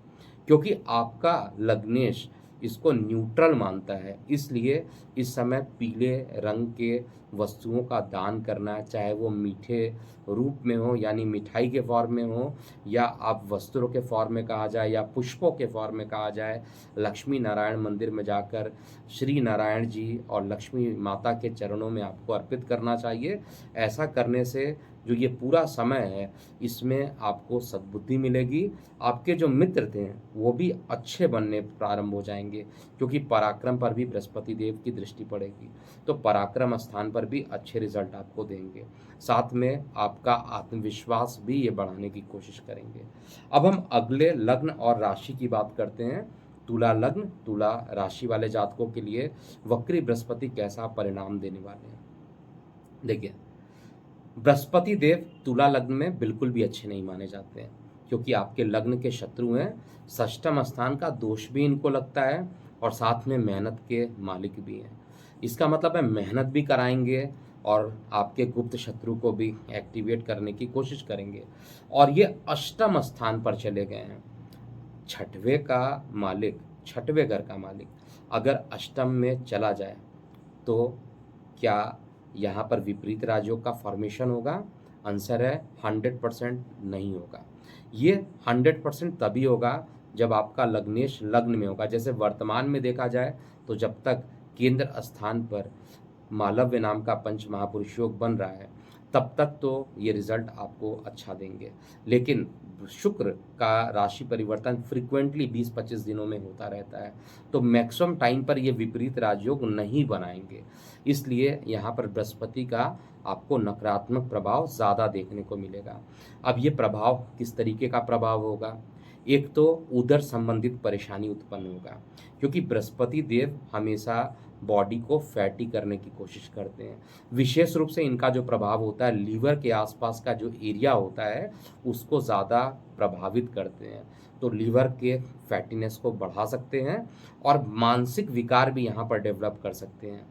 क्योंकि आपका लग्नेश इसको न्यूट्रल मानता है। इसलिए इस समय पीले रंग के वस्तुओं का दान करना, चाहे वो मीठे रूप में हो यानी मिठाई के फॉर्म में हो, या आप वस्त्रों के फॉर्म में कहा जाए या पुष्पों के फॉर्म में कहा जाए, लक्ष्मी नारायण मंदिर में जाकर श्री नारायण जी और लक्ष्मी माता के चरणों में आपको अर्पित करना चाहिए। ऐसा करने से जो ये पूरा समय है इसमें आपको सद्बुद्धि मिलेगी। आपके जो मित्र थे वो भी अच्छे बनने प्रारंभ हो जाएंगे, क्योंकि पराक्रम पर भी बृहस्पति देव की दृष्टि पड़ेगी, तो पराक्रम स्थान पर भी अच्छे रिजल्ट आपको देंगे। साथ में आपका आत्मविश्वास भी ये बढ़ाने की कोशिश करेंगे। अब हम अगले लग्न और राशि की बात करते हैं। तुला लग्न तुला राशि वाले जातकों के लिए वक्री बृहस्पति कैसा परिणाम देने वाले हैं। देखिए, बृहस्पति देव तुला लग्न में बिल्कुल भी अच्छे नहीं माने जाते हैं, क्योंकि आपके लग्न के शत्रु हैं। षष्ठम स्थान का दोष भी इनको लगता है और साथ में मेहनत के मालिक भी हैं। इसका मतलब है मेहनत भी कराएंगे और आपके गुप्त शत्रु को भी एक्टिवेट करने की कोशिश करेंगे। और ये अष्टम स्थान पर चले गए हैं। छठवें का मालिक, छठवें घर का मालिक अगर अष्टम में चला जाए तो क्या यहाँ पर विपरीत राजयोग का फॉर्मेशन होगा? आंसर है 100% नहीं होगा। ये 100% तभी होगा जब आपका लग्नेश लग्न में होगा। जैसे वर्तमान में देखा जाए तो जब तक केंद्र स्थान पर मालव्य नाम का पंच महापुरुष योग बन रहा है तब तक तो ये रिजल्ट आपको अच्छा देंगे, लेकिन शुक्र का राशि परिवर्तन फ्रिक्वेंटली 20-25 दिनों में होता रहता है, तो मैक्सिमम टाइम पर ये विपरीत राजयोग नहीं बनाएंगे। इसलिए यहाँ पर बृहस्पति का आपको नकारात्मक प्रभाव ज़्यादा देखने को मिलेगा। अब ये प्रभाव किस तरीके का प्रभाव होगा? एक तो उदर संबंधित परेशानी उत्पन्न होगा, क्योंकि बृहस्पति देव हमेशा बॉडी को फैटी करने की कोशिश करते हैं। विशेष रूप से इनका जो प्रभाव होता है लीवर के आसपास का जो एरिया होता है उसको ज़्यादा प्रभावित करते हैं, तो लीवर के फैटीनेस को बढ़ा सकते हैं और मानसिक विकार भी यहाँ पर डेवलप कर सकते हैं।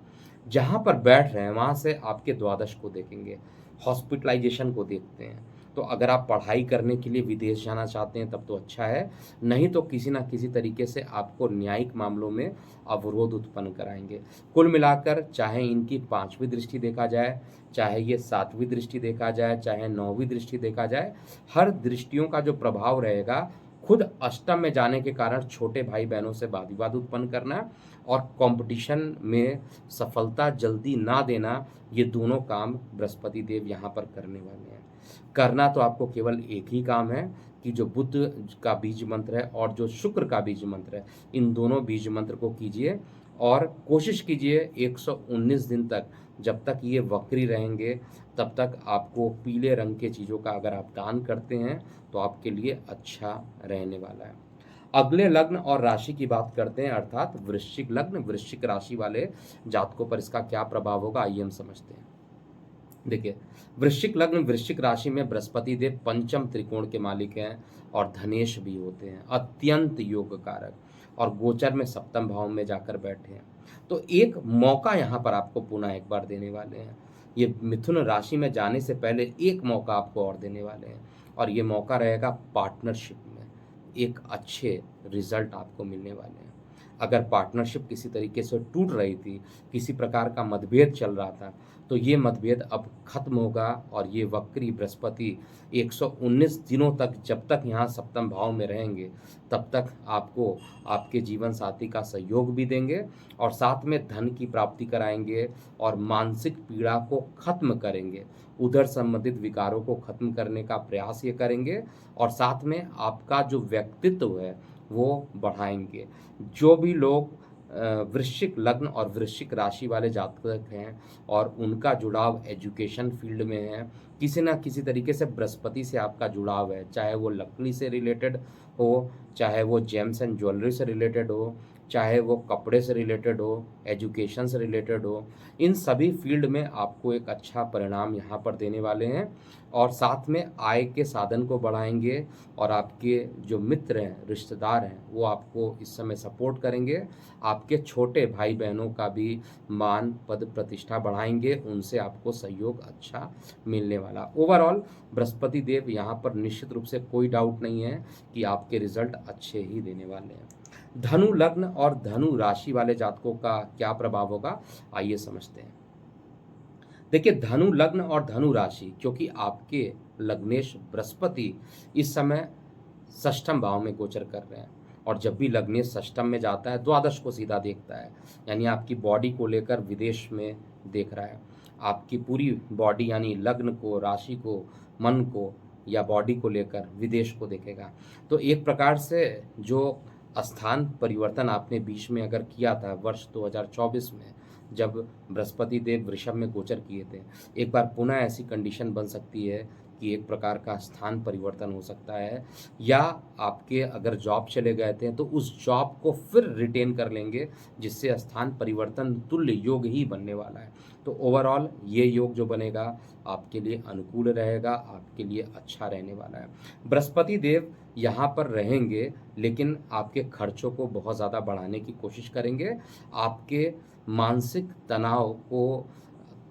जहाँ पर बैठ रहे हैं वहाँ से आपके द्वादश को देखेंगे, हॉस्पिटलाइजेशन को देखते हैं। तो अगर आप पढ़ाई करने के लिए विदेश जाना चाहते हैं तब तो अच्छा है, नहीं तो किसी ना किसी तरीके से आपको न्यायिक मामलों में अवरोध उत्पन्न कराएंगे। कुल मिलाकर चाहे इनकी 5वीं दृष्टि देखा जाए, चाहे ये 7वीं दृष्टि देखा जाए, चाहे 9वीं दृष्टि देखा जाए, हर दृष्टियों का जो प्रभाव रहेगा खुद अष्टम में जाने के कारण छोटे भाई बहनों से वाद विवाद उत्पन्न करना और कंपटीशन में सफलता जल्दी ना देना, ये दोनों काम बृहस्पति देव यहाँ पर करने वाले हैं। करना तो आपको केवल एक ही काम है कि जो बुध का बीज मंत्र है और जो शुक्र का बीज मंत्र है, इन दोनों बीज मंत्र को कीजिए और कोशिश कीजिए 119 दिन तक, जब तक ये वक्री रहेंगे तब तक आपको पीले रंग के चीज़ों का अगर आप दान करते हैं तो आपके लिए अच्छा रहने वाला है। अगले लग्न और राशि की बात करते हैं, अर्थात वृश्चिक लग्न वृश्चिक राशि वाले जातकों पर इसका क्या प्रभाव होगा, आइए हम समझते हैं। देखिए, वृश्चिक लग्न वृश्चिक राशि में बृहस्पति देव पंचम त्रिकोण के मालिक हैं और धनेश भी होते हैं, अत्यंत योग कारक, और गोचर में सप्तम भाव में जाकर बैठे हैं। तो एक मौका यहाँ पर आपको पुनः एक बार देने वाले हैं। ये मिथुन राशि में जाने से पहले एक मौका आपको और देने वाले हैं, और ये मौका रहेगा पार्टनरशिप में, एक अच्छे रिजल्ट आपको मिलने वाले हैं। अगर पार्टनरशिप किसी तरीके से टूट रही थी, किसी प्रकार का मतभेद चल रहा था, तो ये मतभेद अब खत्म होगा, और ये वक्री बृहस्पति 119 दिनों तक, जब तक यहाँ सप्तम भाव में रहेंगे, तब तक आपको आपके जीवन साथी का सहयोग भी देंगे और साथ में धन की प्राप्ति कराएंगे और मानसिक पीड़ा को खत्म करेंगे, उधर संबंधित विकारों को खत्म करने का प्रयास ये करेंगे, और साथ में आपका जो व्यक्तित्व है वो बढ़ाएंगे। जो भी लोग वृश्चिक लग्न और वृश्चिक राशि वाले जातक हैं और उनका जुड़ाव एजुकेशन फील्ड में है, किसी ना किसी तरीके से बृहस्पति से आपका जुड़ाव है, चाहे वो लकड़ी से रिलेटेड हो, चाहे वो जेम्स एंड ज्वेलरी से रिलेटेड हो, चाहे वो कपड़े से रिलेटेड हो, एजुकेशन से रिलेटेड हो, इन सभी फील्ड में आपको एक अच्छा परिणाम यहाँ पर देने वाले हैं, और साथ में आय के साधन को बढ़ाएंगे, और आपके जो मित्र हैं, रिश्तेदार हैं, वो आपको इस समय सपोर्ट करेंगे। आपके छोटे भाई बहनों का भी मान पद प्रतिष्ठा बढ़ाएंगे, उनसे आपको सहयोग अच्छा मिलने वाला। ओवरऑल बृहस्पति देव यहाँ पर निश्चित रूप से कोई डाउट नहीं है कि आपके रिजल्ट अच्छे ही देने वाले हैं। धनु लग्न और धनु राशि वाले जातकों का क्या प्रभाव होगा, आइए समझते हैं। देखिए, धनु लग्न और धनु राशि, क्योंकि आपके लग्नेश बृहस्पति इस समय षष्ठम भाव में गोचर कर रहे हैं, और जब भी लग्नेश षष्ठम में जाता है द्वादश को सीधा देखता है, यानी आपकी बॉडी को लेकर विदेश में देख रहा है, आपकी पूरी बॉडी यानी लग्न को, राशि को, मन को या बॉडी को लेकर विदेश को देखेगा। तो एक प्रकार से जो स्थान परिवर्तन आपने बीच में अगर किया था वर्ष 2024 में, जब बृहस्पति देव वृषभ में गोचर किए थे, एक बार पुनः ऐसी कंडीशन बन सकती है कि एक प्रकार का स्थान परिवर्तन हो सकता है, या आपके अगर जॉब चले गए थे तो उस जॉब को फिर रिटेन कर लेंगे, जिससे स्थान परिवर्तन तुल्य योग ही बनने वाला है। तो ओवरऑल ये योग जो बनेगा आपके लिए अनुकूल रहेगा, आपके लिए अच्छा रहने वाला है। बृहस्पति देव यहाँ पर रहेंगे, लेकिन आपके खर्चों को बहुत ज़्यादा बढ़ाने की कोशिश करेंगे, आपके मानसिक तनाव को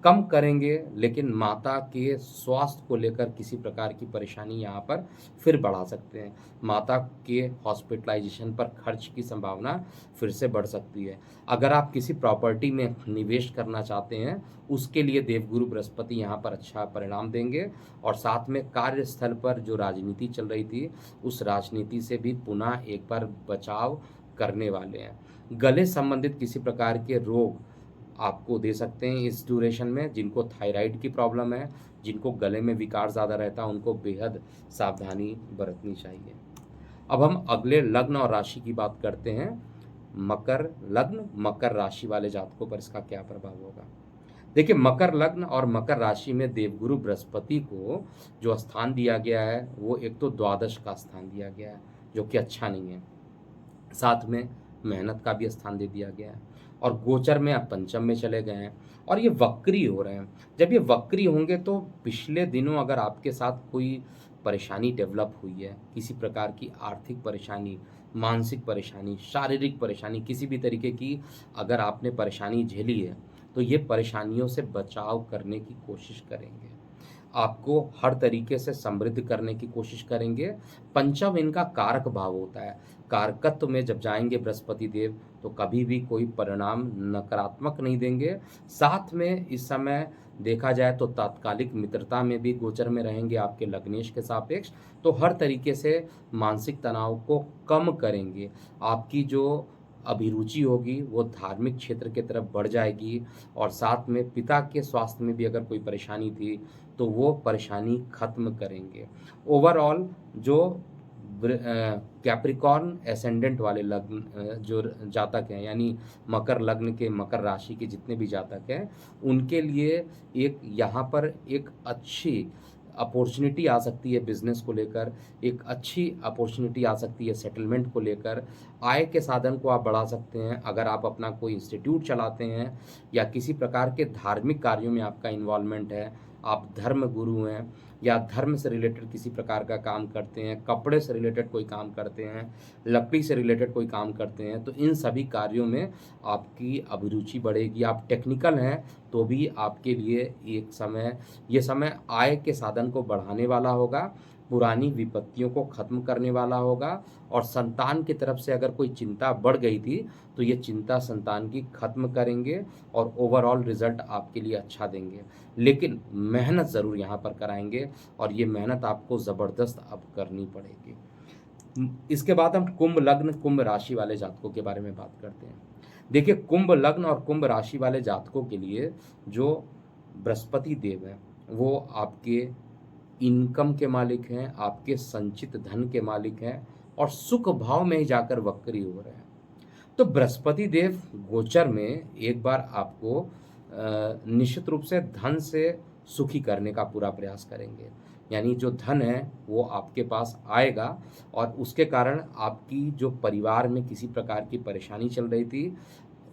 कम करेंगे, लेकिन माता के स्वास्थ्य को लेकर किसी प्रकार की परेशानी यहाँ पर फिर बढ़ा सकते हैं। माता के हॉस्पिटलाइजेशन पर खर्च की संभावना फिर से बढ़ सकती है। अगर आप किसी प्रॉपर्टी में निवेश करना चाहते हैं, उसके लिए देवगुरु बृहस्पति यहाँ पर अच्छा परिणाम देंगे, और साथ में कार्यस्थल पर जो राजनीति चल रही थी, उस राजनीति से भी पुनः एक बार बचाव करने वाले हैं। गले संबंधित किसी प्रकार के रोग आपको दे सकते हैं इस ड्यूरेशन में। जिनको थायराइड की प्रॉब्लम है, जिनको गले में विकार ज़्यादा रहता है, उनको बेहद सावधानी बरतनी चाहिए। अब हम अगले लग्न और राशि की बात करते हैं। मकर लग्न मकर राशि वाले जातकों पर इसका क्या प्रभाव होगा। देखिए, मकर लग्न और मकर राशि में देवगुरु बृहस्पति को जो स्थान दिया गया है, वो एक तो द्वादश का स्थान दिया गया है, जो कि अच्छा नहीं है, साथ में मेहनत का भी स्थान दे दिया गया है, और गोचर में आप पंचम में चले गए हैं, और ये वक्री हो रहे हैं। जब ये वक्री होंगे तो पिछले दिनों अगर आपके साथ कोई परेशानी डेवलप हुई है, किसी प्रकार की आर्थिक परेशानी, मानसिक परेशानी, शारीरिक परेशानी, किसी भी तरीके की अगर आपने परेशानी झेली है, तो ये परेशानियों से बचाव करने की कोशिश करेंगे, आपको हर तरीके से समृद्ध करने की कोशिश करेंगे। पंचम इनका कारक भाव होता है, कारकत्व में जब जाएंगे बृहस्पति देव तो कभी भी कोई परिणाम नकारात्मक नहीं देंगे। साथ में इस समय देखा जाए तो तात्कालिक मित्रता में भी गोचर में रहेंगे आपके लग्नेश के सापेक्ष, तो हर तरीके से मानसिक तनाव को कम करेंगे। आपकी जो अभिरुचि होगी वो धार्मिक क्षेत्र की तरफ बढ़ जाएगी, और साथ में पिता के स्वास्थ्य में भी अगर कोई परेशानी थी तो वो परेशानी खत्म करेंगे। ओवरऑल जो कैप्रिकॉर्न एसेंडेंट वाले लग्न जो जातक हैं, यानी मकर लग्न के, मकर राशि के जितने भी जातक हैं, उनके लिए एक यहाँ पर एक अच्छी अपॉर्चुनिटी आ सकती है बिजनेस को लेकर, एक अच्छी अपॉर्चुनिटी आ सकती है सेटलमेंट को लेकर। आय के साधन को आप बढ़ा सकते हैं अगर आप अपना कोई इंस्टीट्यूट चलाते हैं या किसी प्रकार के धार्मिक कार्यों में आपका इन्वॉल्वमेंट है, आप धर्म गुरु हैं या धर्म से रिलेटेड किसी प्रकार का काम करते हैं, कपड़े से रिलेटेड कोई काम करते हैं, लकड़ी से रिलेटेड कोई काम करते हैं, तो इन सभी कार्यों में आपकी अभिरुचि बढ़ेगी। आप टेक्निकल हैं तो भी आपके लिए ये समय आय के साधन को बढ़ाने वाला होगा, पुरानी विपत्तियों को खत्म करने वाला होगा, और संतान की तरफ से अगर कोई चिंता बढ़ गई थी तो ये चिंता संतान की खत्म करेंगे और ओवरऑल रिजल्ट आपके लिए अच्छा देंगे। लेकिन मेहनत ज़रूर यहाँ पर कराएंगे, और ये मेहनत आपको ज़बरदस्त अब करनी पड़ेगी। इसके बाद हम कुंभ लग्न कुंभ राशि वाले जातकों के बारे में बात करते हैं। देखिए, कुंभ लग्न और कुंभ राशि वाले जातकों के लिए जो बृहस्पति देव हैं वो आपके इनकम के मालिक हैं, आपके संचित धन के मालिक हैं, और सुख भाव में ही जाकर वक्री हो रहे हैं। तो बृहस्पति देव गोचर में एक बार आपको निश्चित रूप से धन से सुखी करने का पूरा प्रयास करेंगे, यानी जो धन है वो आपके पास आएगा, और उसके कारण आपकी जो परिवार में किसी प्रकार की परेशानी चल रही थी,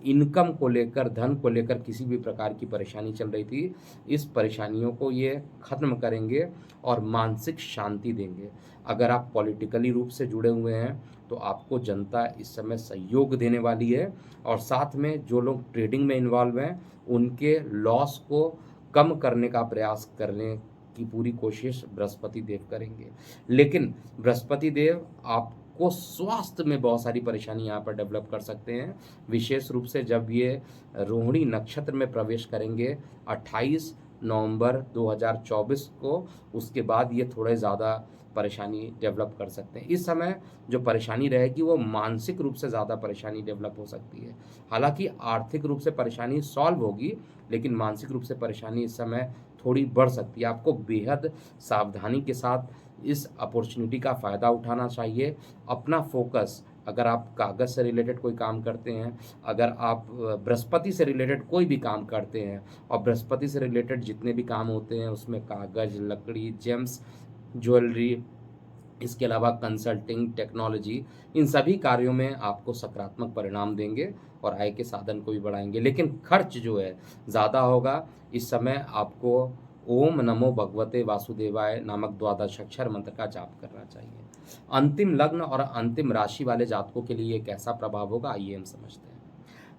इनकम को लेकर, धन को लेकर किसी भी प्रकार की परेशानी चल रही थी, इस परेशानियों को ये ख़त्म करेंगे और मानसिक शांति देंगे। अगर आप पॉलिटिकली रूप से जुड़े हुए हैं तो आपको जनता इस समय सहयोग देने वाली है, और साथ में जो लोग ट्रेडिंग में इन्वॉल्व हैं उनके लॉस को कम करने का प्रयास करने की पूरी कोशिश बृहस्पति देव करेंगे। लेकिन बृहस्पति देव आपको स्वास्थ्य में बहुत सारी परेशानी यहाँ पर डेवलप कर सकते हैं, विशेष रूप से जब ये रोहिणी नक्षत्र में प्रवेश करेंगे 28 नवंबर 2024 को, उसके बाद ये थोड़े ज़्यादा परेशानी डेवलप कर सकते हैं। इस समय जो परेशानी रहेगी वो मानसिक रूप से ज़्यादा परेशानी डेवलप हो सकती है। हालांकि आर्थिक रूप से परेशानी सॉल्व होगी, लेकिन मानसिक रूप से परेशानी इस समय थोड़ी बढ़ सकती है। आपको बेहद सावधानी के साथ इस अपॉर्चुनिटी का फ़ायदा उठाना चाहिए। अपना फोकस, अगर आप कागज़ से रिलेटेड कोई काम करते हैं, अगर आप बृहस्पति से रिलेटेड कोई भी काम करते हैं, और बृहस्पति से रिलेटेड जितने भी काम होते हैं उसमें कागज़, लकड़ी, जेम्स, ज्वेलरी, इसके अलावा कंसल्टिंग, टेक्नोलॉजी, इन सभी कार्यों में आपको सकारात्मक परिणाम देंगे और आय के साधन को भी बढ़ाएंगे। लेकिन खर्च जो है ज़्यादा होगा। इस समय आपको ओम नमो भगवते वासुदेवाय नामक द्वादश अक्षर मंत्र का जाप करना चाहिए। अंतिम लग्न और अंतिम राशि वाले जातकों के लिए कैसा प्रभाव होगा, आइए हम समझते हैं।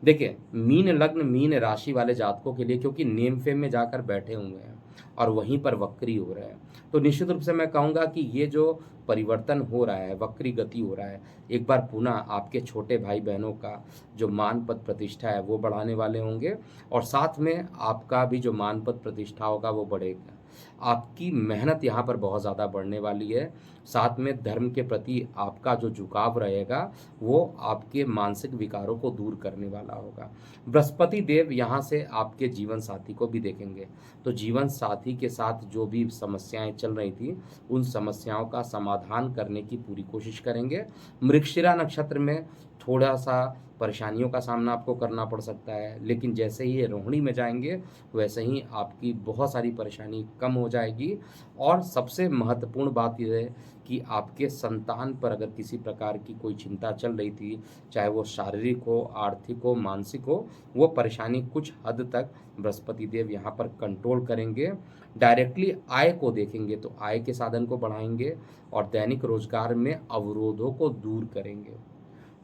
देखिए, मीन लग्न मीन राशि वाले जातकों के लिए, क्योंकि नेम फेम में जाकर बैठे हुए हैं और वहीं पर वक्री हो रहे हैं, तो निश्चित रूप से मैं कहूँगा कि ये जो परिवर्तन हो रहा है, वक्री गति हो रहा है, एक बार पुनः आपके छोटे भाई बहनों का जो मान पद प्रतिष्ठा है वो बढ़ाने वाले होंगे, और साथ में आपका भी जो मान पद प्रतिष्ठा होगा वो बढ़ेगा। आपकी मेहनत यहाँ पर बहुत ज़्यादा बढ़ने वाली है। साथ में धर्म के प्रति आपका जो झुकाव रहेगा वो आपके मानसिक विकारों को दूर करने वाला होगा। बृहस्पति देव यहाँ से आपके जीवन साथी को भी देखेंगे, तो जीवन साथी के साथ जो भी समस्याएं चल रही थी उन समस्याओं का समाधान करने की पूरी कोशिश करेंगे। मृगशिरा नक्षत्र में थोड़ा सा परेशानियों का सामना आपको करना पड़ सकता है, लेकिन जैसे ही ये रोहिणी में जाएंगे वैसे ही आपकी बहुत सारी परेशानी कम हो जाएगी। और सबसे महत्वपूर्ण बात यह है कि आपके संतान पर अगर किसी प्रकार की कोई चिंता चल रही थी, चाहे वो शारीरिक हो, आर्थिक हो, मानसिक हो, वो परेशानी कुछ हद तक बृहस्पति देव यहाँ पर कंट्रोल करेंगे। डायरेक्टली आय को देखेंगे तो आय के साधन को बढ़ाएंगे और दैनिक रोजगार में अवरोधों को दूर करेंगे।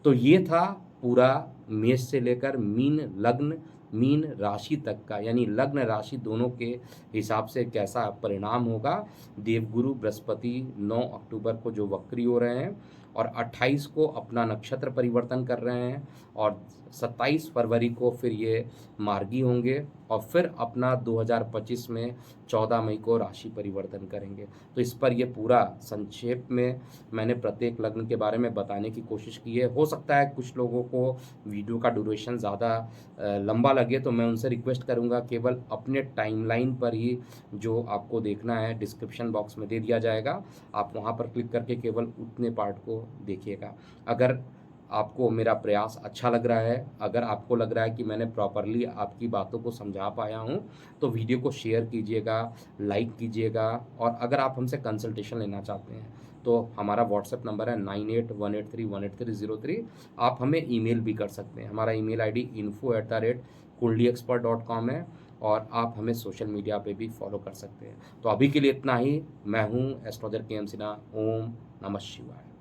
तो ये था पूरा मेष से लेकर मीन लग्न मीन राशि तक का, यानी लग्न राशि दोनों के हिसाब से कैसा परिणाम होगा। देवगुरु बृहस्पति 9 अक्टूबर को जो वक्री हो रहे हैं और 28 को अपना नक्षत्र परिवर्तन कर रहे हैं और 27 फरवरी को फिर ये मार्गी होंगे और फिर अपना 2025 में 14 मई को राशि परिवर्तन करेंगे। तो इस पर ये पूरा संक्षेप में मैंने प्रत्येक लग्न के बारे में बताने की कोशिश की है। हो सकता है कुछ लोगों को वीडियो का ड्यूरेशन ज़्यादा लंबा लगे, तो मैं उनसे रिक्वेस्ट करूंगा केवल अपने टाइमलाइन पर ही जो आपको देखना है डिस्क्रिप्शन बॉक्स में दे दिया जाएगा, आप वहां पर क्लिक करके केवल उतने पार्ट को देखिएगा। अगर आपको मेरा प्रयास अच्छा लग रहा है, अगर आपको लग रहा है कि मैंने प्रॉपरली आपकी बातों को समझा पाया हूँ, तो वीडियो को शेयर कीजिएगा, लाइक कीजिएगा। और अगर आप हमसे कंसल्टेशन लेना चाहते हैं तो हमारा व्हाट्सएप नंबर है 9818318303। आप हमें ईमेल भी कर सकते हैं, हमारा ईमेल आईडी info@kundiexpert.com है। और आप हमें सोशल मीडिया पे भी फॉलो कर सकते हैं। तो अभी के लिए इतना ही। मैं हूँ एस्ट्रोलजर के एम सिन्हा। ओम नमः शिवाय।